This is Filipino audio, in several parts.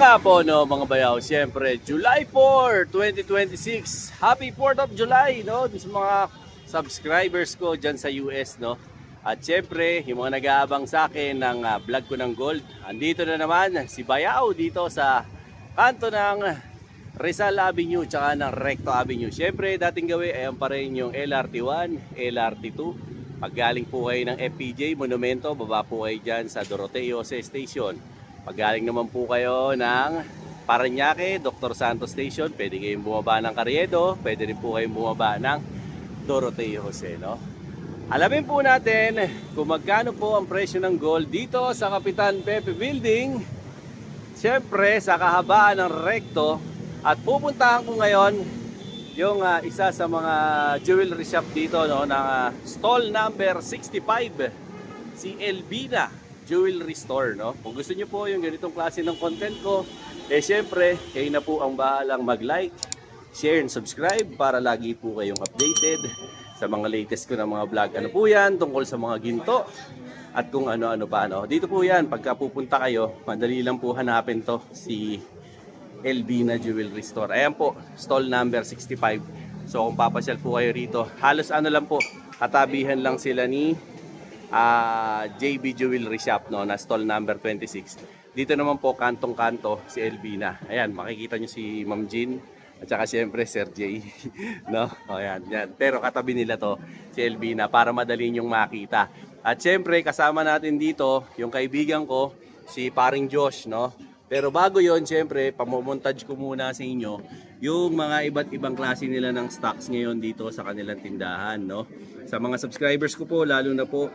nga po no mga bayaw, siyempre July 4, 2026. Happy 4th of July no sa mga subscribers ko dyan sa US no. At siyempre yung mga nag-aabang sa akin ng vlog ko ng gold. Andito na naman si Bayaw dito sa kanto ng Rizal Avenue tsaka ng Recto Avenue. Siyempre dating gawin ayan pa rin yung LRT1, LRT2. Pag galing po kayo ng FPJ Monumento, baba po kayo dyan sa Doroteo Station. Pag galing naman po kayo ng Parañaque, Dr. Santos Station, pwede kayong bumaba ng Carriedo, pwede rin po kayong bumaba ng Doroteo Jose, no? Alamin po natin kung magkano po ang presyo ng gold dito sa Kapitan Pepe Building. Siyempre sa kahabaan ng Recto. At pupuntahan ko ngayon yung isa sa mga jewelry shop dito no, ng stall number 65, si Elvina Jewelry Store, no? Kung gusto niyo po yung ganitong klase ng content ko, syempre, kayo na po ang bahalang mag-like, share, and subscribe para lagi po kayong updated sa mga latest ko na mga vlog. Ano po yan? Tungkol sa mga ginto at kung ano-ano pa, no? Dito po yan, pagka pupunta kayo, madali lang po hanapin to, si Elvina Jewelry Store. Ayan po, stall number 65. So kung papasyal po kayo rito, halos ano lang po, katabihan lang sila ni JB Jewelry Shop, no, na stall number 26. Dito naman po kantong-kanto si Elvina. Ayan, makikita nyo si Ma'am Jean at saka siyempre Sir Jay. No? Ayan, yan. Pero katabi nila to si Elvina para madali nyong makita. At siyempre kasama natin dito yung kaibigan ko si Paring Josh, no? Pero bago yon, siyempre, pamomontage ko muna sa inyo yung mga iba't ibang klase nila ng stocks ngayon dito sa kanilang tindahan, no? Sa mga subscribers ko po, lalo na po,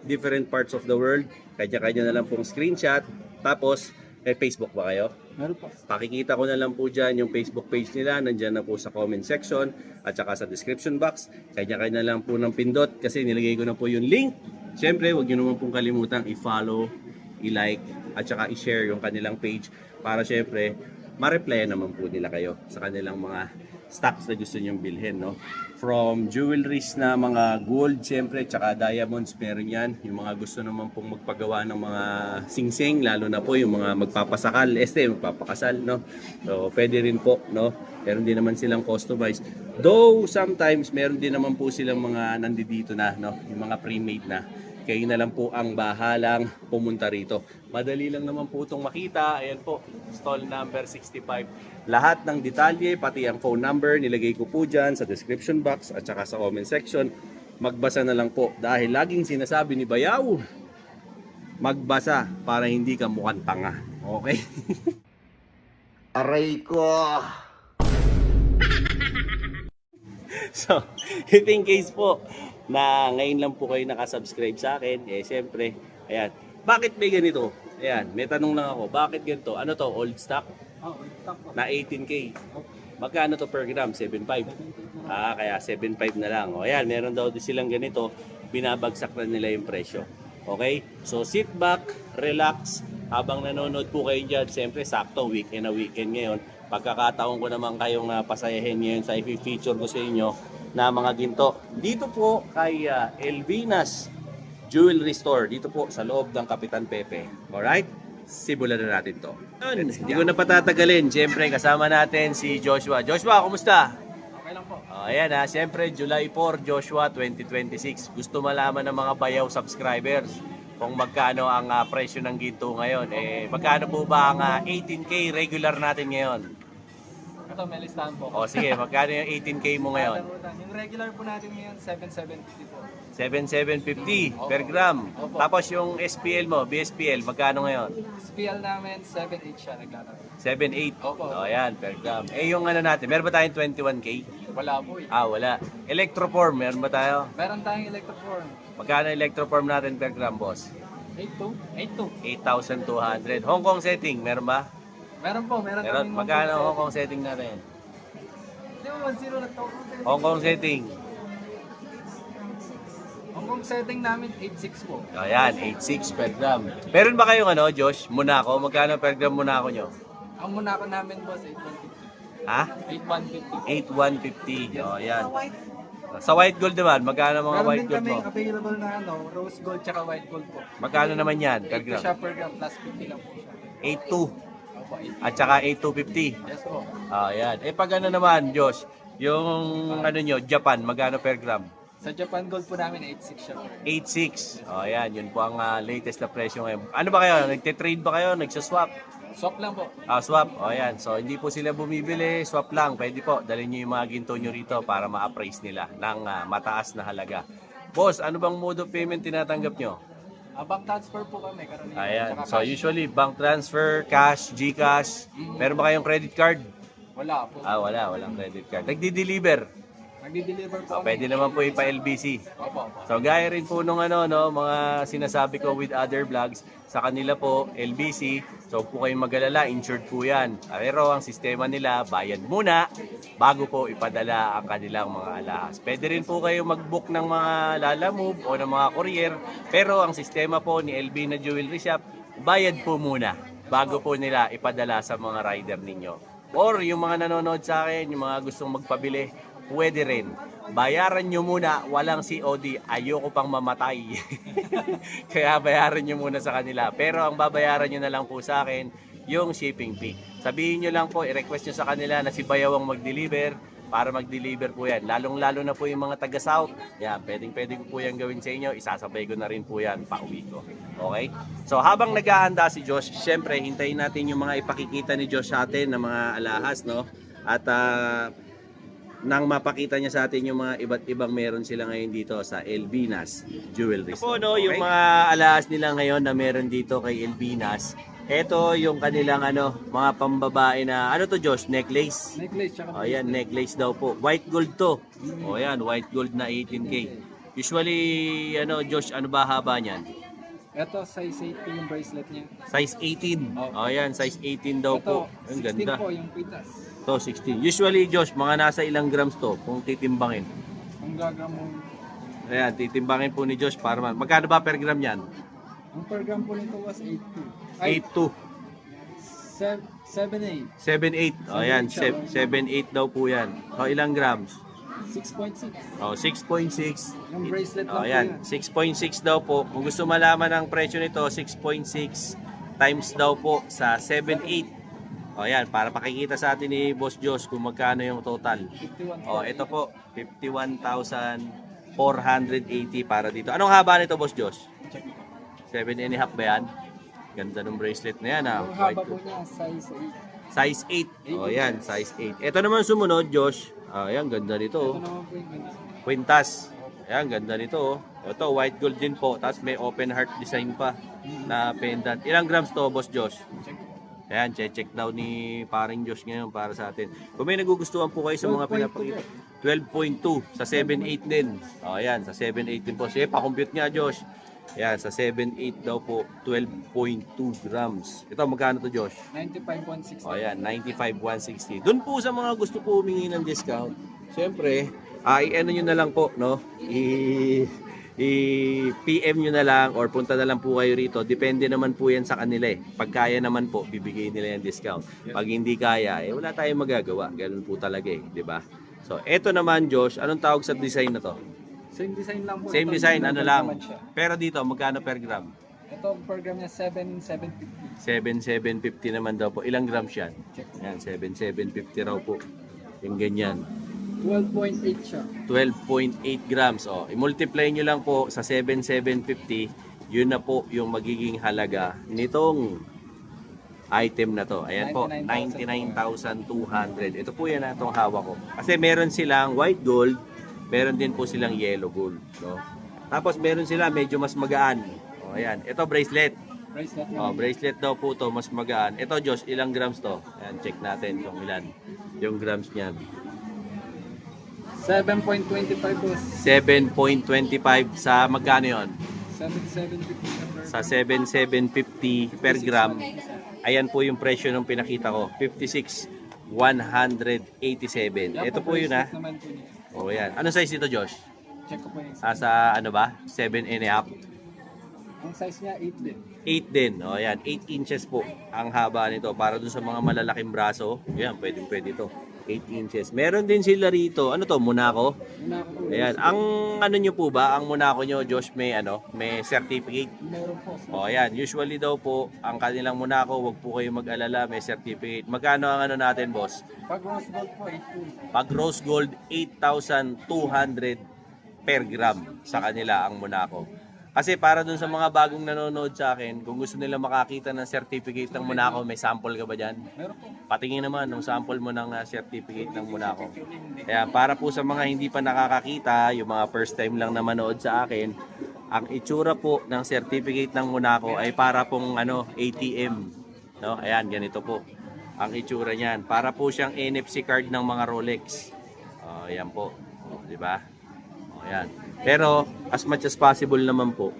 different parts of the world, kanya-kanya na lang pong screenshot. Tapos, may Facebook ba kayo? Meron po. Pakikita ko na lang po dyan yung Facebook page nila, nandyan na po sa comment section at saka sa description box. Kanya-kanya na lang po ng pindot kasi nilagay ko na po yung link. Siyempre, huwag nyo naman pong kalimutang i-follow, i-like, at saka i-share yung kanilang page para syempre ma-reply naman po nila kayo sa kanilang mga stocks na gusto nyong bilhin, no? From jewelries na mga gold, syempre, tsaka diamonds, meron yan. Yung mga gusto naman pong magpagawa ng mga sing-sing, lalo na po yung mga magpapasakal, magpapakasal, no? So, pwede rin po, no? Meron din naman silang customized. Though, sometimes, meron din naman po silang mga nandito na, no? Yung mga pre-made na. Kayo na lang po ang bahalang pumunta rito. Madali lang naman po itong makita. Ayan po, stall number 65. Lahat ng detalye, pati ang phone number, nilagay ko po dyan sa description box at saka sa comment section. Magbasa na lang po. Dahil laging sinasabi ni Bayaw, magbasa para hindi ka mukhang tanga. Okay? Aray ko! So, if in case po na ngayon lang po kayo nakasubscribe sa akin, syempre, ayan, bakit may ganito? Ayan, may tanong lang ako, bakit ganito? Ano to, old stock? Old stock po. Na 18K. Magkano to per gram? 7.5. Kaya 7.5 na lang. O ayan, meron daw silang ganito, binabagsak na nila yung presyo. Okay? So, sit back, relax, habang nanonood po kayo dyan, siyempre, sakto, weekend na weekend ngayon. Pagkakataon ko naman kayong pasayahin ngayon sa i-feature ko sa inyo na mga ginto. Dito po kay Elvina's Jewelry Store. Dito po sa loob ng Kapitan Pepe. Alright? Simulan na natin to. Hindi ko na patatagalin. Siyempre kasama natin si Joshua. Joshua, kumusta? Okay lang po. Ayan siyempre July 4, Joshua 2026. Gusto malaman ng mga Bayaw subscribers kung magkano ang presyo ng ginto ngayon. Magkano po ba ang 18K regular natin ngayon? Ito, may listahan po. O sige, magkano yung 18K mo ngayon? Yung regular po natin ngayon, 7,750 po. 7,750 per gram. Opo. Tapos yung SPL mo, BSPL, magkano ngayon? SPL namin, 7,800 siya naglalaro. 7,800. Opo. O yan, per gram. Yung ano natin, meron ba tayong 21K? Wala po eh. Wala. Electroform, meron ba tayo? Meron tayong electroform. Magkano electroform natin per gram, boss? 8,200. 8,200. Hong Kong setting, meron ba? Meron po, meron Meron. kaming Magkano Hong Hong Kong setting natin? Hindi mo 1-0 na to. Hong Kong setting. Hong Kong setting namin, 8,600 po. Ayan, 8,600 per gram. Meron ba kayong Josh, Monaco? Magkano per gram Monaco nyo? Ang muna ko namin, boss, 8,150. Ha? 8,150. 8,150. O, yan. Sa white gold naman, magkano mga Meron white din gold kami mo? available na rose gold tsaka white gold po. Magkano naman yan per 8 gram? siya per gram, plus 50 lang po siya. 8,200. Opo. po, 8. At saka 8250. Yes po. Ayan. Pag ano naman, Josh, yung ano nyo, Japan, magkano per gram? Sa Japan Gold po namin, 8.6 siya po. 8.6. Ayan, yun po ang latest na presyo ngayon. Ano ba kayo? Nagte-trade ba kayo? Nagsaswap? Swap lang po. Swap. Ayan. So, hindi po sila bumibili. Swap lang. Pwede po. Dalhin nyo yung mga ginto nyo rito para ma-appraise nila ng mataas na halaga. Boss, ano bang mode of payment tinatanggap nyo? Bank transfer po kami. Karamihan. Ayan. Tsaka So, cash. usually, bank transfer, cash, GCash. Meron ba kayong credit card? Wala po. Wala. Walang credit card. Nagdi-deliver. Nagdi-deliver po kami. Pwede naman po ipa-LBC. Opo. So gaya rin po nung mga sinasabi ko with other vlogs, sa kanila po LBC, so po kayong mag-alala, insured po yan. Pero ang sistema nila, bayad muna bago po ipadala ang kanilang mga alahas. Pwede rin po kayo mag-book ng mga Lalamove o ng mga courier, pero ang sistema po ni LB na Jewelry Shop, bayad po muna bago po nila ipadala sa mga rider ninyo. Or yung mga nanonood sa akin, yung mga gustong magpabili, pwede rin. Bayaran nyo muna, walang COD. Ayoko pang mamatay. Kaya bayaran nyo muna sa kanila. Pero ang babayaran nyo na lang po sa akin, yung shipping fee. Sabihin nyo lang po, i-request nyo sa kanila na si Bayaw ang mag-deliver para mag-deliver po yan. Lalong-lalo na po yung mga taga-South. Yan, pwedeng ko po yan gawin sa inyo. Isasabay ko na rin po yan pauwi ko. Okay? So habang nag-aanda si Josh, syempre hintayin natin yung mga ipakikita ni Josh sa atin na mga alahas, no? At nang mapakita niya sa atin yung mga iba't ibang meron sila ngayon dito sa Elbinas Jewelry. Ito po, no, yung mga alahas nila ngayon na meron dito kay Elbinas. Ito yung kanilang mga pambabae na, ano to Josh? Necklace? Necklace, tsaka Ayan, necklace daw po. White gold to. Ayan, white gold na 18K. Usually, Josh, ano ba haba niyan? Ito, size 8 po yung bracelet niya. Size 18. Oh. Ayan, size 18 daw po. Ito, Ang 16 ganda. po yung pitas. To 16. Usually, Josh, mga nasa ilang grams to kung titimbangin. Ang gagamon. Ayan, titimbangin po ni Josh para man. Magkano ba per gram yan? Ang per gram po nito was 8.2. 8.2. 7.8. 7.8. Ayan, 7.8 daw po yan. So, ilang grams? 6.6. 6.6. Yung bracelet lang po Ayan, yan. 6.6 daw po. Kung gusto malaman ang presyo nito, 6.6 times daw po sa 7.8. Ayan, para pakikita sa atin ni Boss Josh kung magkano yung total. 51. Ito po, 51,480 para dito. Anong haba nito, Boss Josh? Check. 7.5 ba yan? Ganda ng bracelet na yan. Yung haba po niya, size 8. Size 8. Ayan, size 8. Ito naman sumunod, Josh. Ayan, ganda Ito nito. naman po yung ganito. Quintas. Ayan, ganda nito. Ito, white gold din po. Tapos may open heart design pa na pendant. Ilang grams to, Boss Josh? Check. Ayan, check daw ni paring Josh ngayon para sa atin. Kung may nagugustuhan po kayo sa mga 12.2 pinapakita. 12.2 sa 7.8 din. Ayan, sa 7.8 din po. Sige, pa-compute nga, Josh. Ayan, sa 7.8 daw po, 12.2 grams. Ito, magkano to, Josh? 95.6. Ayan, 95,160. Doon po sa mga gusto po humingi ng discount, siyempre, i-ano nyo na lang po, no? I-PM nyo na lang or punta na lang po kayo rito. Depende naman po yan sa kanila eh. Pag kaya naman po, bibigay nila yung discount. Pag hindi kaya, wala tayong magagawa. Ganun po talaga eh, di ba? So, eto naman, Josh, anong tawag sa design na to? Same design lang po. Same Ito, design, ano lang. naman siya. Pero dito, magkano per gram? Ito, per gram niya 7.750. 7,750 naman daw po. Ilang grams yan? Check. Yan, 7,750 raw po. Yung ganyan. 12.8 siya. 12.8 grams. I-multiply nyo lang po sa 7,750. Yun na po yung magiging halaga nitong item na to. Ayan po, 99,200. Ito po yan itong hawak ko. Kasi meron silang white gold, meron din po silang yellow gold. No? Tapos meron sila medyo mas magaan. Ayan. Ito bracelet. Bracelet niya. Bracelet daw po to, mas magaan. Ito, Josh, ilang grams to? Ayan, check natin kung ilan. Yung grams niyan. 7.25 po. 7.25 sa magkano yun? 7.750 Sa 7,750 per gram. Ayan po yung presyo ng pinakita ko. 56,187. Ito po yun ha. Naman po niya. Yan. Ano size ito, Josh? Check ko po yung Sa ano ba? 7.5. Ang size niya 8 din. 8 din. O yan, 8 inches po ang haba nito. Para dun sa mga malalaking braso, yan, pwede ito. 8 inches. Meron din sila rito. Ano to, Monaco? Monaco po. Ayan, ang ano nyo po ba, ang Monaco nyo, Josh, may certificate? Meron po. O ayan, usually daw po, ang kanilang Monaco, wag po kayo mag-alala, may certificate. Magkano ang ano natin, boss? Pag rose gold po, 8 Pag rose gold, 8,200 per gram sa kanila ang Monaco. Kasi para dun sa mga bagong nanonood sa akin, kung gusto nila makakita ng certificate ng Monaco, may sample ka ba dyan? Meron po. Patingin naman ng sample mo ng certificate ng Monaco. Kaya para po sa mga hindi pa nakakakita, yung mga first time lang na manood sa akin, ang itsura po ng certificate ng Monaco ay para pong ATM. No? Ayan, ganito po ang itsura niyan. Para po siyang NFC card ng mga Rolex. Ayan po. Di ba? Ayan. Pero as much as possible naman po,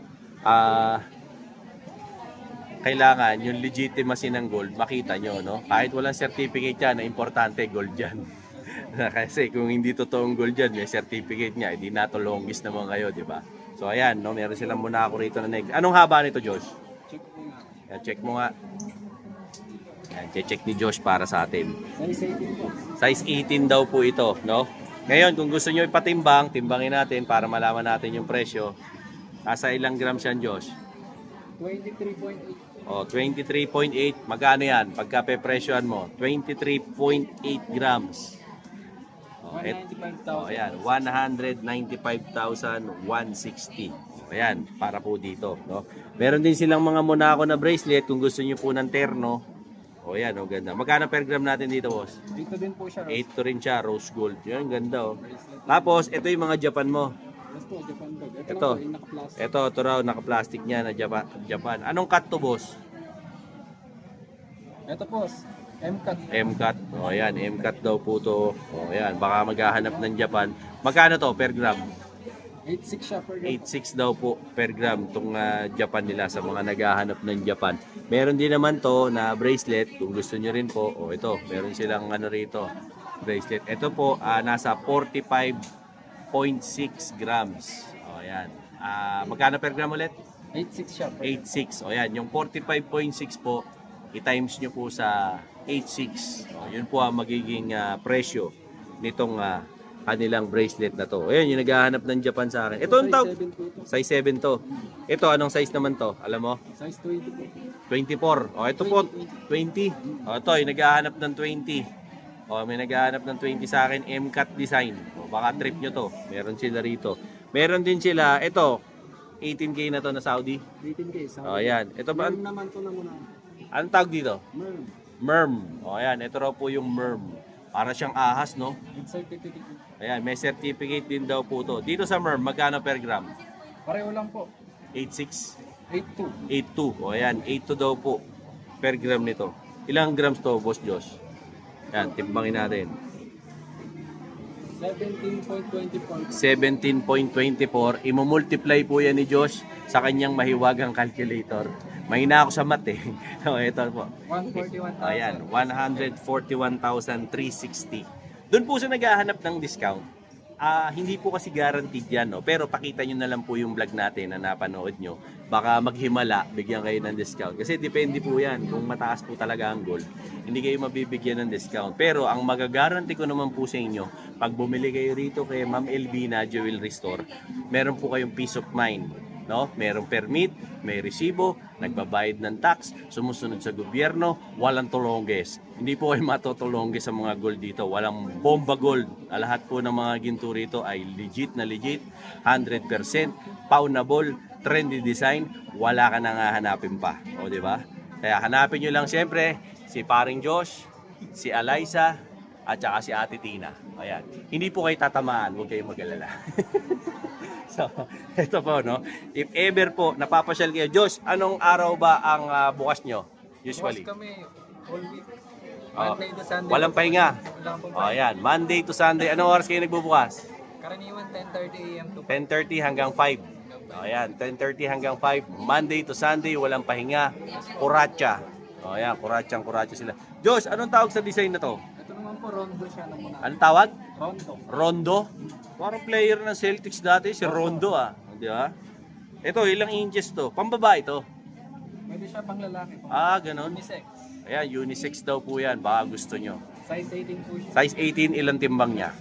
kailangan yung legitimacy ng gold makita nyo, no? Kahit walang certificate yan, na importante gold yan. Kasi kung hindi totoong gold yan, may certificate niya, hindi natulongis naman kayo, di ba? So ayan, no? Meron silang Monaco rito na neck. Anong haba nito, Josh? Check po nga. Yan, check mo nga. Yan, check ni Josh para sa atin. Size 18 po. Size 18 daw po ito, no? Ngayon, kung gusto nyo ipatimbang, timbangin natin para malaman natin yung presyo. Nasa ilang grams yan, Josh? 23.8. O, 23.8. Magkano yan? Pagka pe-presyohan mo, 23.8 grams. O, 195,000. ayan, 195,160. O, ayan, para po dito. No? Meron din silang mga Monaco na bracelet kung gusto nyo po ng terno. O, ayan, o, ganda. Magkano per gram natin dito, boss? Dito din po siya. 8 to rin siya, rose gold. Yan, ganda, o. Tapos, ito yung mga Japan mo. Yes po, Japan bag. Ito, Ito. lang po, yung naka-plastic. Ito raw, naka-plastic niya na Japan. Anong cut to, boss? Ito po, M-cut. M-cut. O, ayan, M-cut daw po to. O, ayan, baka maghahanap ng Japan. Magkano to per gram? 8.6 siya per gram. 8.6 daw po per gram itong Japan nila sa mga naghahanap ng Japan. Meron din naman to na bracelet kung gusto nyo rin po. O ito, meron silang ano rito, bracelet. Ito po, nasa 45.6 grams. O yan. Magkano per gram ulit? 8.6 siya per 8.6. O yan, yung 45.6 po, i-times nyo po sa 8.6. O, yun po ang magiging presyo nitong kanilang bracelet na to. Ayan, yung naghahanap ng Japan sa akin. Ito ang tawag. Size 7 po ito. Size 7 to. Ito, anong size naman to? Alam mo? Size 20 po. 24. O, ito po, 20. O, ito, yung naghahanap ng 20. O, may naghahanap ng 20 sa akin, M-cut design. O, baka trip nyo to. Meron sila rito. Meron din sila, ito, 18K na to na Saudi. 18K. O, ayan. Ito ba? Merm naman to na muna. Anong tawag dito? Merm. Merm. O, ayan. Ito raw po yung Merm. Para siyang ahas, no? With certificate. Ayan, may certificate din daw po to. Dito sa Merm, magkano per gram? Pareho lang po. 8.6? 8.2. 8.2. O ayan, 8.2 daw po per gram nito. Ilang grams to, Boss Josh? Ayan, timbangin natin. 17.24. 17.24. Imo-multiply po yan ni Josh sa kanyang mahiwagang calculator. Mahina ako sa math eh. O, ito po. 141,000. Ayan, 141,360. Doon po sa naghahanap ng discount, hindi po kasi guaranteed yan, no? Pero pakita nyo na lang po yung vlog natin na napanood nyo. Baka maghimala, bigyan kayo ng discount. Kasi depende po yan. Kung mataas po talaga ang gold, hindi kayo mabibigyan ng discount. Pero ang magagaranti ko naman po sa inyo, pag bumili kayo rito kay Ma'am Elvina Jewelry Store, meron po kayong peace of mind. No? Merong permit, may resibo, nagbabayad ng tax, sumusunod sa gobyerno, walang tulongges. Hindi po kayo matutulongges sa mga gold dito. Walang bomba gold. Lahat po ng mga ginto rito ay legit na legit, 100%, pawnable, trendy design, wala ka nang hahanapin pa. O, di ba? Kaya hanapin nyo lang siyempre si Paring Josh, si Eliza, at saka si Ate Tina. Ayan. Hindi po kayo tatamaan, huwag kayong mag-alala. So, ito po, no? If ever po, napapasyal kayo. Josh, anong araw ba ang bukas nyo? Usually. Bukas kami all week. Oh, Monday to Sunday. walang pahinga. Walang po. O, ayan. Monday to Sunday. Anong oras kayo nagbubukas? Karaniwan 10:30 AM to 10:30 hanggang 5. O, ayan. 10:30 hanggang 5. Monday to Sunday, walang pahinga. Kuratsa. O, ayan. Kuratsa sila. Josh, anong tawag sa design na to? Ito naman po, Rondo siya na muna. Anong tawag? Rondo. Rondo? Parang player ng Celtics dati, si Rondo ah. Di ba? Ito, ilang inches to? Pambaba ito. Pwede siya pang lalaki po. Ah, ganun. Unisex. Ayan, unisex daw po yan. Baka gusto nyo. Size 18 po siya. Size 18, ilang timbang niya?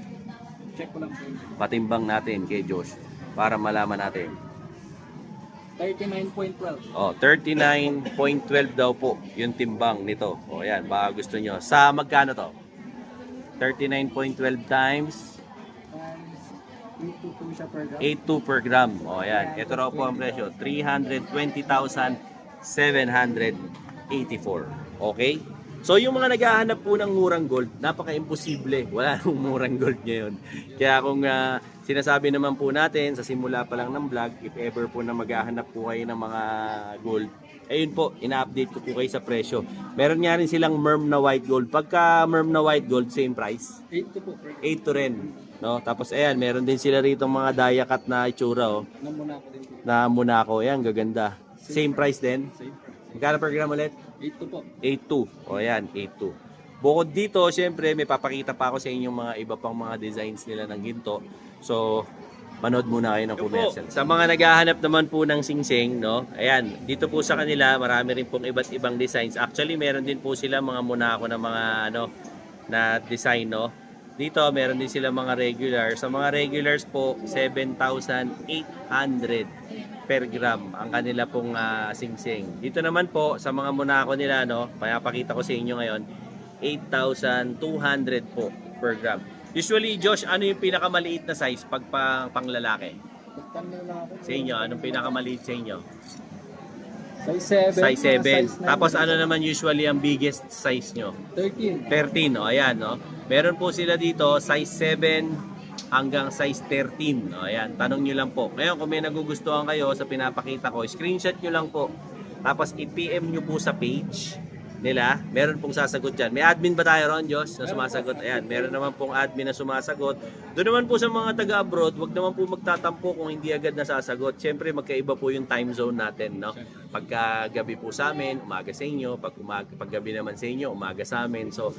Check ko lang po. Patimbang natin kay Josh para malaman natin. 39.12. Oh, 39.12 daw po yung timbang nito. O ayan, baka gusto nyo. Sa magkano to? 39.12 times 82 po siya per gram. 82 per gram. O ayan, ito raw po ang presyo. 320,784. Okay? So yung mga naghahanap po ng murang gold, napaka-imposible. Wala nang murang gold ngayon. Kaya kung sinasabi naman po natin sa simula pa lang ng vlog, if ever po na maghahanap po kayo ng mga gold, ayun po, ina-update ko po kayo sa presyo. Meron nga rin silang merm na white gold. Pagka merm na white gold, same price. 82 po per gram. 8 to rin. No? Tapos ayan, meron din sila rito mga dia cut na itsura. Oh, Namuna ko din po. na Monaco. Ayan, gaganda. Same price din. Same price. Magkano per gram ulit? 82 po. 8.2. O ayan, 8.2. Bukod dito, syempre may papakita pa ako sa inyo mga iba pang mga designs nila ng ginto. So, manood muna kayo ng commercial. Sa mga naghahanap naman po ng singsing, no? Ayan, dito po sa kanila, marami rin pong iba't ibang designs. Actually, meron din po sila mga Monaco na mga na design, no? Dito, meron din sila mga regular. Sa mga regulars po, 7,800 per gram ang kanila pong singsing. Dito naman po sa mga Monaco nila, no, papakita ko sa inyo ngayon, 8,200 po per gram. Usually, Josh, ano yung pinakamaliit na size pag pang lalaki? Pagkan na lang ako. Sa inyo, anong pinakamaliit sa inyo? Size 7. Size 7. Tapos ano naman usually ang biggest size nyo? 13. 13, no? Ayan, no? Meron po sila dito, size 7 hanggang size 13. No? Ayan, tanong nyo lang po. Ngayon, kung may nagugustuhan kayo sa pinapakita ko, screenshot nyo lang po. Tapos i-PM nyo po sa page nila. Meron pong sasagot dyan. May admin ba tayo ron, Josh, na sumasagot? Ayan, meron naman pong admin na sumasagot. Doon naman po sa mga taga-abroad, wag naman po magtatampo kung hindi agad nasasagot. Siyempre, magkaiba po yung time zone natin, no? Pagka gabi po sa amin, umaga sa inyo. Pag gabi naman sa inyo, umaga sa amin. So,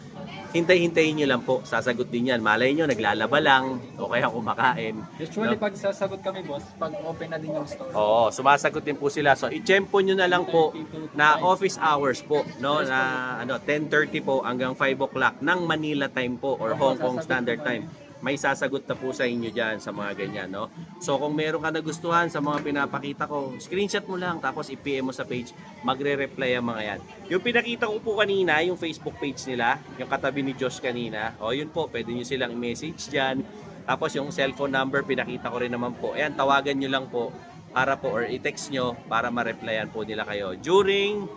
hintay-hintayin nyo lang po. Sasagot din yan. Malay nyo, naglalaba lang o kaya kumakain. Usually No? pag sasagot kami boss, pag open na din yung store. Oo, sumasagot din po sila. So, i-tempo nyo na lang po na office hours po, no? Na 10:30 po hanggang 5 o'clock ng Manila time po or Hong Kong Standard Time. May sasagot na po sa inyo dyan sa mga ganyan, no? So, kung meron ka nagustuhan sa mga pinapakita ko, screenshot mo lang tapos i-PM mo sa page, magre-reply ang mga yan. Yung pinakita ko po kanina, yung Facebook page nila, yung katabi ni Josh kanina, o yun po, pwede nyo silang i-message dyan. Tapos yung cellphone number, pinakita ko rin naman po. Ayan, tawagan nyo lang po para po or i-text nyo para ma-replyan po nila kayo during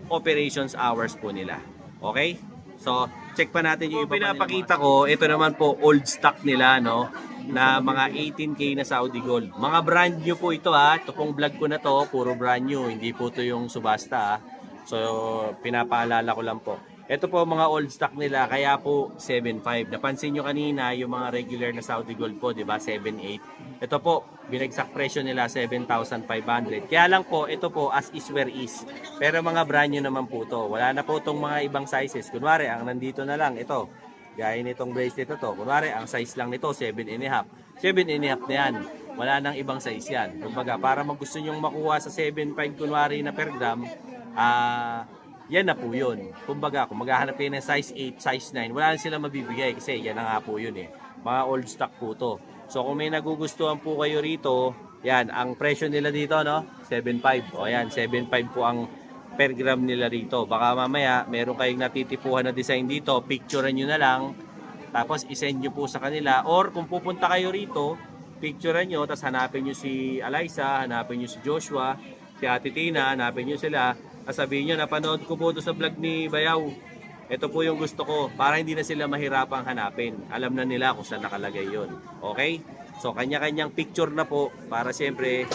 operations hours po nila. Okay? So, check pa natin yung iba pinapakita ko. Ito naman po, old stock nila, no? Na mga 18K na Saudi Gold. Mga brand new po ito, ha? Ito pong vlog ko na to, puro brand new. Hindi po ito yung subasta, ha? So, pinapaalala ko lang po. Ito po mga old stock nila, kaya po 7.5. Napansin nyo kanina yung mga regular na Saudi Gold po, di ba? 7.8. Ito po, binagsak presyo nila 7,500. Kaya lang po, ito po as is where is. Pero mga brand new naman po to. Wala na po itong mga ibang sizes. Kunwari, ang nandito na lang, ito. Gaya nitong bracelet na to. Kunwari, ang size lang nito, 7.5. 7.5 na yan. Wala nang ibang size yan. Kumbaga, para gusto nyong makuha sa 7.5 kunwari na per gram, yan na po yun. Kumbaga, kung maghahanap kayo ng size 8, size 9, wala na silang mabibigay kasi yan na nga po yun eh. Mga old stock po to. So kung may nagugustuhan po kayo rito, yan, ang presyo nila dito, no? 7.5. O yan, 7.5 po ang per gram nila rito. Baka mamaya, meron kayong natitipuhan na design dito, picturean nyo na lang, tapos isend nyo po sa kanila. Or kung pupunta kayo rito, picturean nyo, tapos hanapin nyo si Eliza, hanapin nyo si Joshua, si Ate Tina, hanapin nyo sila. Sabihin nyo, napanood ko po ito sa vlog ni Bayaw. Ito po yung gusto ko para hindi na sila mahirapang hanapin. Alam na nila kung saan nakalagay yun. Okay? So, kanya-kanyang picture na po para siyempre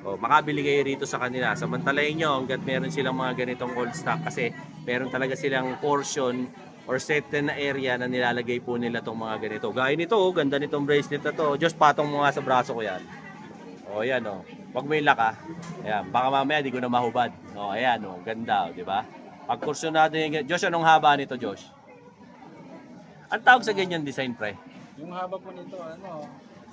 makabili kayo rito sa kanila. Samantalayin nyo hanggat meron silang mga ganitong old stock kasi meron talaga silang portion or certain na area na nilalagay po nila itong mga ganito. Gaya nito, ganda nitong bracelet na to. Just patong mo nga sa braso ko yan. O, yan o. Pag may laka, ayan, baka mamaya di ko na mahubad. O, ayan o, ganda o, di ba? Pag kursunado yung... Josh, anong haba nito, Josh? Ang tawag sa ganyan design, pre? Yung haba po nito,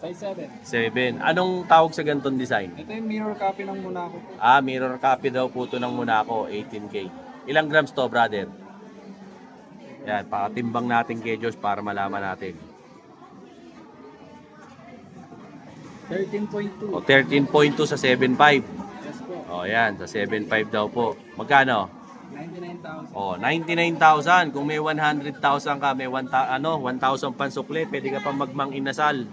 Size 7. 7. Anong tawag sa ganitong design? Ito yung mirror copy ng Monaco po. Mirror copy daw po ito ng Monaco, 18K. Ilang grams to, brother? Yan, pakatimbang natin kay Josh para malaman natin. 13.2. O, 13.2 sa 7.5. Yes po. O, yan, sa 7.5 daw po. Magkano? 99,000. O, 99,000. Kung may 100,000 ka, may 1,000 pansukli, pwede ka pang magmang-inasal.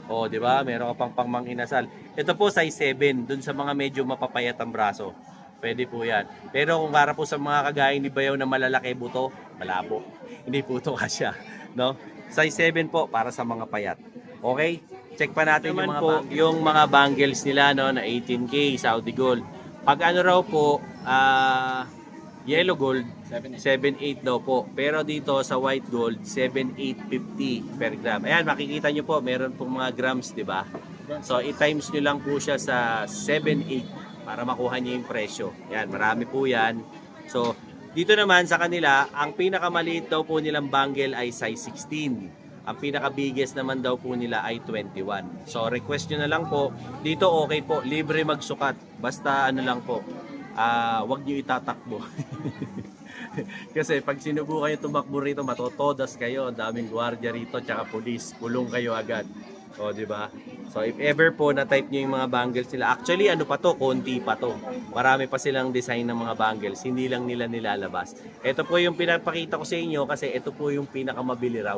O, di ba? Meron ka pang pangmang-inasal. Ito po, size 7, dun sa mga medyo mapapayat ang braso. Pwede po yan. Pero kung para po sa mga kagaya ni Bayaw na malalaki buto, malabo. Hindi po ito kasya. No? Size 7 po, para sa mga payat. Okay? Check pa natin yung mga bangles nila no, na 18K Saudi Gold. Pag ano raw po, yellow gold, 7.8 daw po. Pero dito sa white gold, 7.850 per gram. Ayan, makikita nyo po, meron pong mga grams, di ba? So, i-times nyo lang po siya sa 7.8 para makuha nyo yung presyo. Ayan, marami po yan. So, dito naman sa kanila, ang pinakamaliit daw po nilang bangle ay size 16. Ang pinaka-biggest naman daw po nila ay 21. So, request nyo na lang po. Dito okay po, libre magsukat. Basta ano lang po, wag nyo itatakbo. Kasi pag sinubukan nyo tumakbo rito, matotodas kayo. Ang daming gwardiya rito, tsaka pulis. Kulong kayo agad. O, di ba? So, if ever po na-type nyo yung mga bangles nila, actually, ano pa to? Konti pa to. Marami pa silang design ng mga bangles. Hindi lang nila nilalabas. Ito po yung pinapakita ko sa inyo kasi ito po yung pinakamabili raw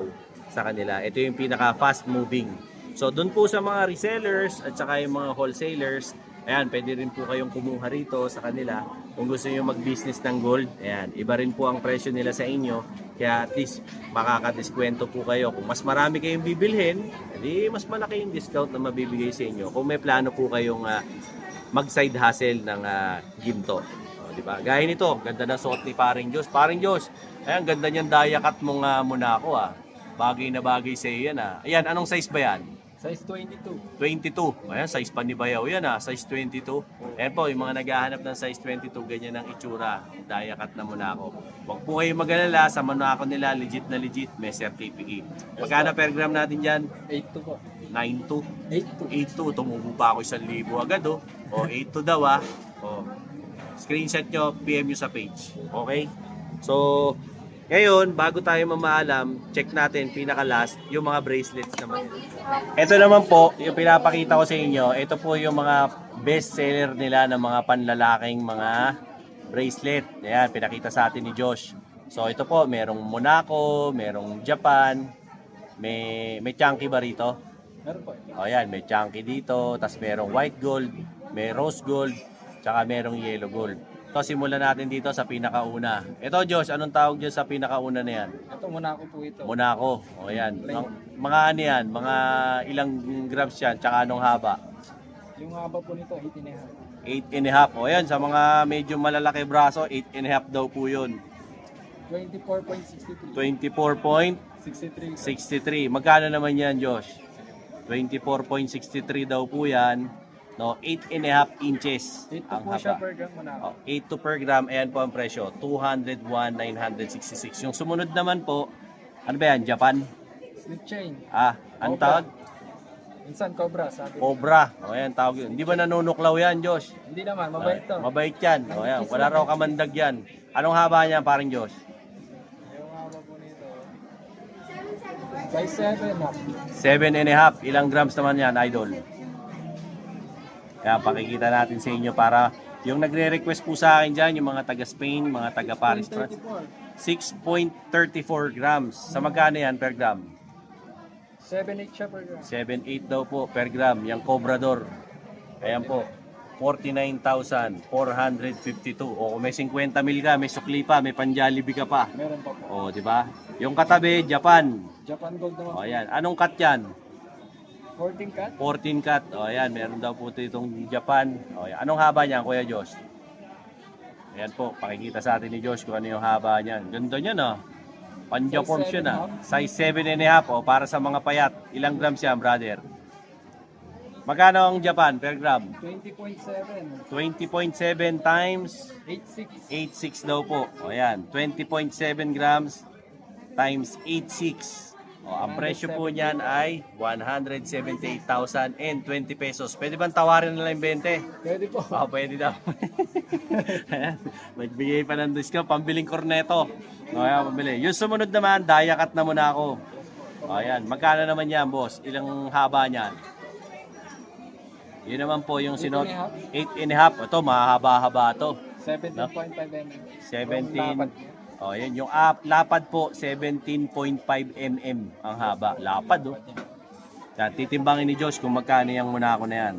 sa kanila. Ito yung pinaka-fast moving. So, dun po sa mga resellers at saka yung mga wholesalers, ayan, pwede rin po kayong kumuha rito sa kanila. Kung gusto nyo mag-business ng gold, ayan, iba rin po ang presyo nila sa inyo. Kaya at least makakadiskwento po kayo. Kung mas marami kayong bibilhin, edi mas malaki yung discount na mabibigay sa inyo. Kung may plano po kayong mag-side hustle ng ginto. O, diba? Gaya nito, ganda na suot ni Paring Josh. Paring Josh, ayan, ganda niyan dayakat mong Monaco Bagay na bagay sa iyo yan Ayan, anong size ba yan? Size 22. 22. Ayan, size pa ni Bayaw yan size 22. Ayan po, yung mga naghahanap ng size 22, ganyan ang itsura. Dayakat na Monaco. Huwag po kayo mag-alala, sa Monaco nila, legit na legit, may certificate. Magkano per gram natin dyan? 82 po. 9.2. 82. 8.2, tumubo pa ako 1,000 agad O, 8.2 daw O, screenshot nyo, PM nyo sa page. Okay? So, ngayon, bago tayo mamaalam, check natin pinaka-last yung mga bracelets naman. Ito naman po, yung pinapakita ko sa inyo, ito po yung mga best seller nila ng mga panlalaking mga bracelet. Ayan, pinakita sa atin ni Josh. So ito po, merong Monaco, merong Japan, may chunky ba rito? Meron po. O ayan, may chunky dito, tas merong white gold, may rose gold, tsaka merong yellow gold. Ito, simulan natin dito sa pinakauna. Ito, Josh, anong tawag dyan sa pinakauna na yan? Ito, Monaco po ito. Monaco. O, yan. Mga ano yan? Mga ilang grams yan? Tsaka anong haba? Yung haba po nito, 8.5. 8.5. O, yan. Sa mga medyo malalaki braso, 8.5 daw po yun. 24.63. 24.63. Magkano naman yan, Josh? 24.63 daw po yan. No, 8.5 inches 8 ang po haba. siya per gram Monaco. 8 to per gram, ayan po ang presyo, 201,966. Yung sumunod naman po, ano ba yan, Japan? Slip chain. Ang Cobra. tawag? Minsan Cobra, sabi. Cobra. O ayan, tawag yun. Hindi ba nanunuklaw yan, Josh? Hindi naman, mabait to. Mabait yan. O ayan, wala raw kamandag yan. Anong haba niya, parang Josh? Yung haba po nito. Size 7 na. 7.5. Ilang grams naman yan, idol? Kaya pakikita natin sa inyo para yung nagre-request po sa akin dyan, yung mga taga Spain, mga taga Paris, 6.34 grams. Sa magkano yan per gram? 7.8 siya per gram. 7.8 daw po per gram. Yung Cobrador. Ayan po. 49,452. O kung may 50 mil ka, may sukli pa, may pan-Jollibee ka pa. Meron pa po. O, di ba? Yung katabi, Japan. Japan Gold naman. O, ayan. Anong cut yan? 14 cut. 14 cut. O, ayan. Meron daw po itong Japan. O, ayan. Anong haba niyan, Kuya Josh? Ayan po. Pakikita sa atin ni Josh kung ano yung haba niyan. Ganda niyan, ah. Pan-Jaforms yun, ah. Size 7.5. O, para sa mga payat. Ilang grams yan, brother? Magkano ang Japan per gram? 20.7. 20.7 times 8.6. 8.6 daw po. O, ayan. 20.7 grams times 8.6. Ang presyo po niyan ay 178,020 pesos. Pwede bang tawarin na lang 20? Pwede po. Pwede daw. Ayan, nagbigay pa ng discount, pambiling korneto. Ayan, pambili. Yung sumunod naman, dayakat na muna ako. Ayan, magkano naman yan, boss? Ilang haba niyan? Yun naman po yung sinot 8.5. Ito, mahaba-haba ito. 17.5 mm. 17. Yan. Yung lapad po, 17.5 mm ang haba. Lapad, oh. Yan, titimbangin ni Josh kung magkano yung muna ako na yan.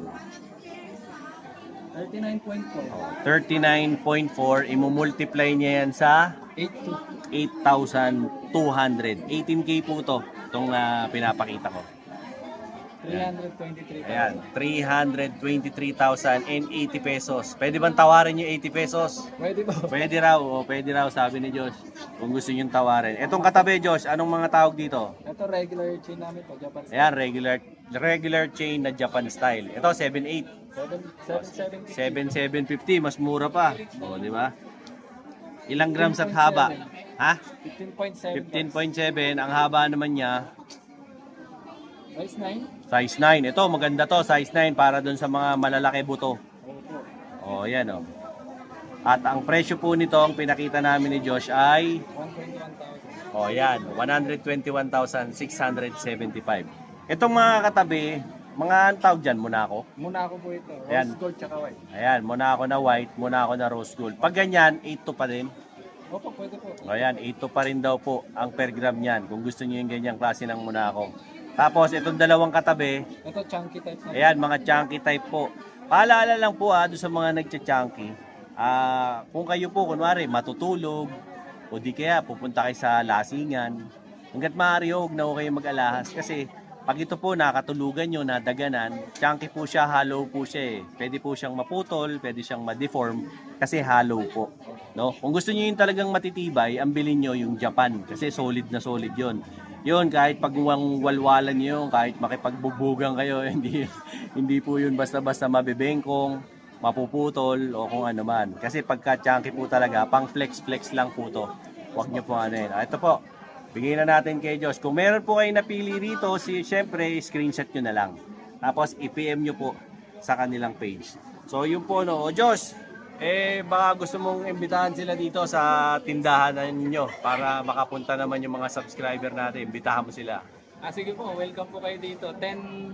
39.4. 39.4, imumultiply niya yan sa 82. 8,200. 18K po to, itong pinapakita ko. 323. Ayan, 323,080 pesos. Pwede bang tawarin yung 80 pesos? Pwede po. Pwede raw, sabi ni Josh. Kung gusto nyo tawarin. Etong katabi, Josh, anong mga tawag dito? Ito regular chain namin po, Japan. Ayan, regular chain na Japan style. Ito, 7.8. 7.7. 7,750, mas mura pa. O, di ba? Ilang grams at haba? Ha? 15.7. 15.7. Ang haba naman niya, Size 9. size 9. Ito, maganda to, size 9 para dun sa mga malalaki buto. Opo. O, yan o. At ang presyo po nito, ang pinakita namin ni Josh ay, 121,000. o yan, 121,675. Itong mga katabi, mga ang tawag dyan, muna ako. Muna ako po ito. Ayan. Rose gold tsaka white. Ayan, muna ako na white, muna ako na rose gold. Pag ganyan, 8 pa din. Opo, pwede po. O yan, 8 pa rin daw po ang per gram niyan. Kung gusto niyo yung ganyang klase ng muna ako. Tapos, itong dalawang katabi, Ito chunky type na. ayan, mga chunky type po. Paalala lang po doon sa mga nagcha-chunky. Kung kayo po, kunwari, matutulog, o di kaya pupunta kayo sa lasingan, hanggat maaari, huwag na ho kayo mag-alahas. Kasi, pag ito po nakatulugan nyo, nadaganan, chunky po siya, hollow po siya eh. Pwede po siyang maputol, pwede siyang ma-deform, kasi hollow po. No? Kung gusto niyo yung talagang matitibay, ang bilhin nyo yung Japan, kasi solid na solid yon. Yun, kahit pag walwalan nyo yun, kahit makipagbubugan kayo, hindi po yun basta-basta mabibengkong, mapuputol, o kung ano man. Kasi pagka chunky po talaga, pang flex-flex lang po to. Huwag nyo po ano yun. Ito po, bigyan na natin kay Josh. Kung meron po kayo napili rito, syempre, screenshot nyo na lang. Tapos, i-PM nyo po sa kanilang page. So, yun po, no. O, Josh, baka gusto mong imbitahan sila dito sa tindahan ninyo para makapunta naman yung mga subscriber natin. Imbitahan mo sila. Sige po, welcome po kayo dito. 10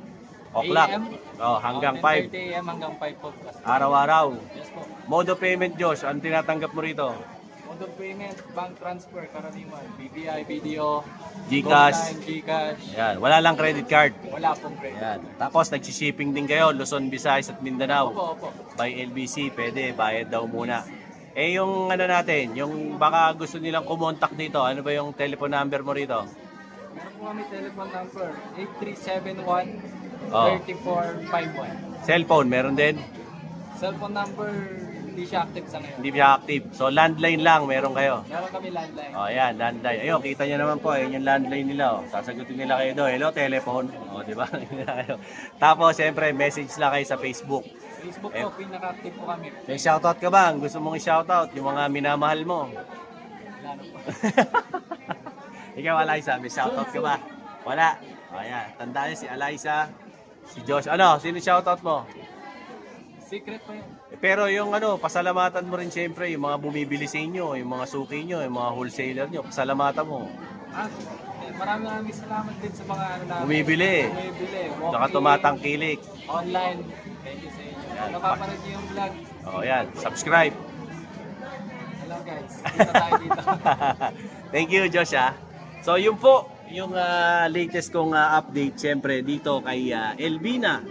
O'clock. AM. Hanggang 10:30 5. AM hanggang 5 po. Araw-araw. Yes po. Mode of payment, Josh. Ano tinatanggap mo rito? Mode of payment, bank transfer, karaniwan. BPI, BDO, GCash. GCash. Ayan. Wala lang credit card. Wala pong credit. Ayan. Tapos, nagsishipping din kayo. Luzon, Visayas at Mindanao. Opo. By LBC. Pwede. Bayad daw muna. Yung ano natin, yung baka gusto nilang kumontak dito. Ano ba yung telephone number mo rito? Meron po kami telephone number 8371 Oh. 3451. Cellphone, meron din? Cellphone number hindi siya active sa ngayon. Hindi siya active. So, landline lang, meron kayo. Meron kami landline. Ayan, landline. Ayun, kita nyo naman po, yun yung landline nila. Sasagutin nila kayo doon. Hello, telephone. Di ba? Tapos, siyempre, message lang kayo sa Facebook. Facebook po, pinaka-active po kami. May shoutout ka ba? Gusto mong i-shoutout yung mga minamahal mo? Wala na po. Ikaw, Alaysa, may shoutout ka ba? Wala. Ayan, tandaan niyo si Alaysa, si Josh. Ano, sino shoutout mo? Secret po yun. Pero yung ano, pasalamatan mo rin siyempre yung mga bumibili sa inyo, yung mga suki nyo, yung mga wholesaler nyo, pasalamatan mo. Maraming salamat din sa mga ano namin. Bumibili. Walk-in, Saka tumatangkilik. online. Thank you sa inyo. Napapanood niyo yung vlog. Yan, subscribe. Hello guys, dito tayo dito. Thank you, Josh. So, yun po, yung latest kong update, siyempre, dito kay Elvina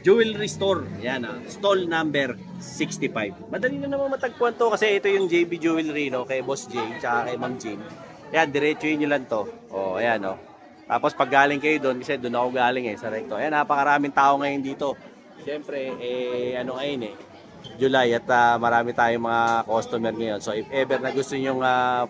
Jewelry Store. Yan, stall number 65. Madali na naman matagpuan to kasi ito yung JB Jewelry, no, kay Boss J, tsaka kay Ma'am Jean. Yan, diretsuhin nyo lang to. Ayan, no. Tapos pag galing kayo doon, kasi doon ako galing sa recto. Ayan, napakaraming tao ngayon dito. Siyempre, ano ngayon July at marami tayong mga customer ngayon. So, if ever na gusto nyo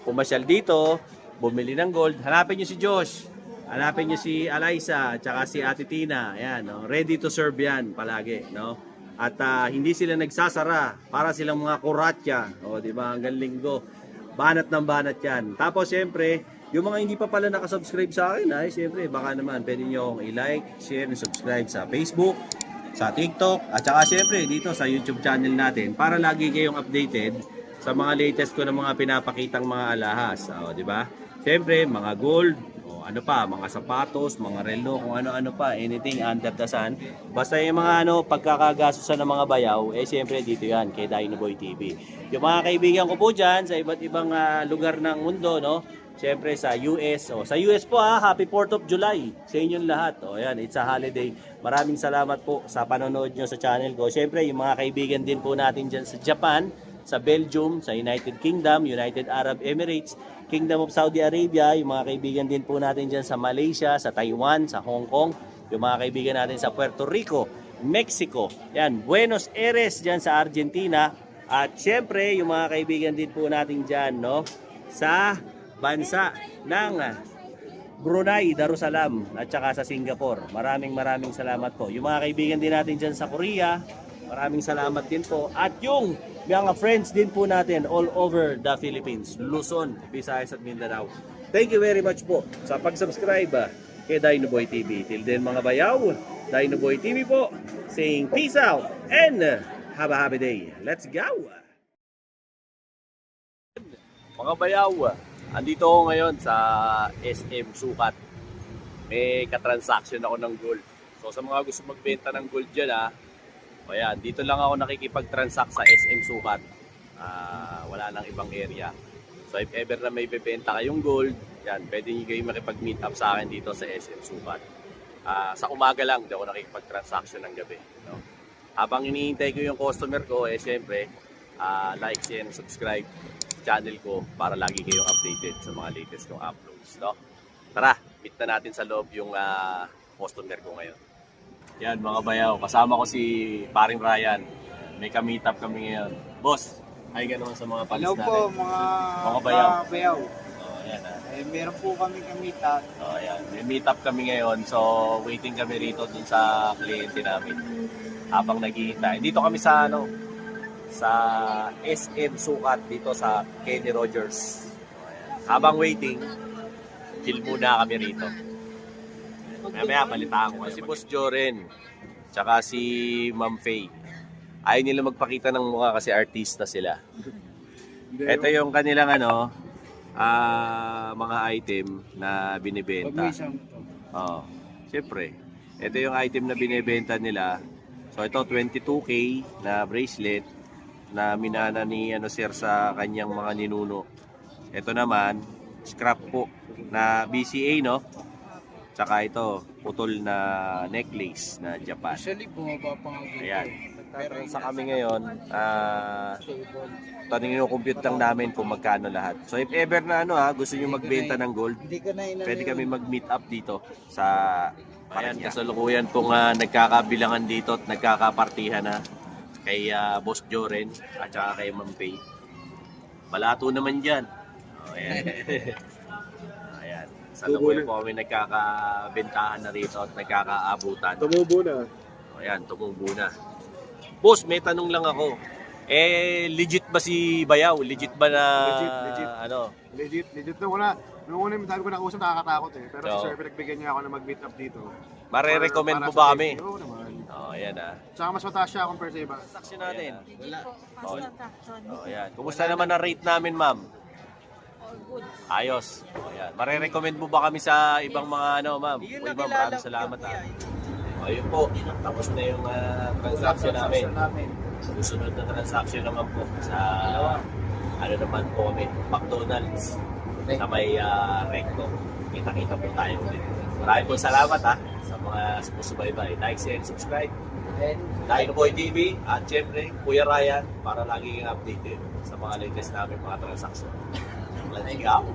pumasyal dito, bumili ng gold, hanapin nyo si Josh. Hanapin nyo si Alaysa at saka si Ate Tina. Ayan, no? Ready to serve yan palagi. No? At hindi sila nagsasara para silang mga kuratya. Di ba? Hanggang linggo. Banat ng banat yan. Tapos siyempre, Yung mga hindi pa pala nakasubscribe sa akin, ay siyempre, baka naman pwede nyo akong i-like, share, and subscribe sa Facebook, sa TikTok, at saka siyempre dito sa YouTube channel natin para lagi kayong updated sa mga latest ko ng mga pinapakitang mga alahas. O, di ba? Siyempre, mga gold, o ano pa, mga sapatos, mga relo, kung ano-ano pa, anything under the sun. Basta yung mga pagkakagastusan ng mga bayaw, siyempre dito yan, kay Dinoboy TV. Yung mga kaibigan ko po dyan, sa iba't ibang lugar ng mundo, no? Siyempre sa US, sa US po Happy 4th of July sa inyong lahat. Yan, it's a holiday. Maraming salamat po sa panonood nyo sa channel ko. Siyempre, yung mga kaibigan din po natin dyan sa Japan, sa Belgium, sa United Kingdom, United Arab Emirates, Kingdom of Saudi Arabia, yung mga kaibigan din po natin dyan sa Malaysia, sa Taiwan, sa Hong Kong, yung mga kaibigan natin sa Puerto Rico, Mexico, yan, Buenos Aires dyan sa Argentina, at siyempre, yung mga kaibigan din po natin dyan, no, sa bansa ng Brunei, Darussalam at saka sa Singapore. Maraming salamat po. Yung mga kaibigan din natin dyan sa Korea, maraming salamat din po. At yung mga friends din po natin all over the Philippines, Luzon, Visayas at Mindanao. Thank you very much po sa pag-subscribe kay Dinoboy TV. Till then mga bayaw, Dinoboy TV po saying peace out and have a happy day. Let's go! Mga bayaw, andito ako ngayon sa SM Sukat. May katransaction ako ng gold. So sa mga gusto magbenta ng gold dyan ayan, dito lang ako nakikipag-transact sa SM Sukat. Wala nang ibang area. So if ever na may bebenta kayong gold, yan, pwede nyo kayo makipag-meet up sa akin dito sa SM Sukat. Sa umaga lang, di ako nakikipag-transaction ng gabi. No? Habang hinihintay ko yung customer ko, syempre, like, share, and subscribe channel ko para lagi kayong updated sa mga latest kong uploads, no? Tara, meet na natin sa loob yung customer ko ngayon. Yan mga bayaw, kasama ko si paring Ryan. May ka-meet up kami ngayon. Boss, hi ka naman sa mga palis natin. Hello po mga bayaw. Yan Meron po kami ka-meet up. Yan. May meet up kami ngayon. So, waiting kami rito dun sa kliyente namin. Habang naghihintay. Dito kami sa sa SM Sukat dito sa Kenny Rogers. Habang waiting, chill muna kami rito. Mamaya balitaan ko si Boss Joren tsaka si Ma'am Faye. Ayaw nila magpakita ng mukha kasi artista sila. Ito yung kanilang mga item na binibenta. Siyempre. Ito yung item na binibenta nila. So ito 22K na bracelet na minana ni sir sa kanyang mga ninuno. Ito naman scrap po na BCA, no? Tsaka ito putol na necklace na Japan. Actually, bumaba pa nga dito. Ayan. Pero sa kami ngayon, compute lang namin kung magkano lahat. So if ever na gusto niyo magbenta ng gold, pwede kami mag-meet up dito sa ayan, kasalukuyan pong nagkakabilangan dito at nagkakapartihan na kay Boss Joren at saka kay Ma'am Faye. Balato naman dyan. Ayan. Ayan. Sa lukuyan po kami nagkakabentahan na rito at nagkakaabutan. Tumubo na. Ayan, tumubo na. Boss, may tanong lang ako. Legit ba si Bayaw? Legit ba na Legit. Legit na wala. Nung una yung ko nakausap, nakakatakot Pero So, si Sir, pinagbigyan niya ako na mag-meet up dito. Mare-recommend Para mo sa ba safety. kami? Oo naman. Ayan Tsaka mas mataas siya compare sa iba. Transaction natin. Wala. Ayan. Kumusta naman ang rate namin, ma'am? Ayos. Ayan. Mare-recommend mo ba kami sa ibang mga ma'am? Uy, ma'am, maraming salamat Ayun po. Tapos na yung transaction namin. Susunod na transaction naman po sa naman po kami, McDonald's sa may recto. Kita-kita po tayo ulit. Maraming po salamat sa mga sumusubaybay. Like, share, and subscribe. Dinoboy TV at syempre Kuya Ryan para lagi kang updated sa mga latest namin mga transaction. Let's go!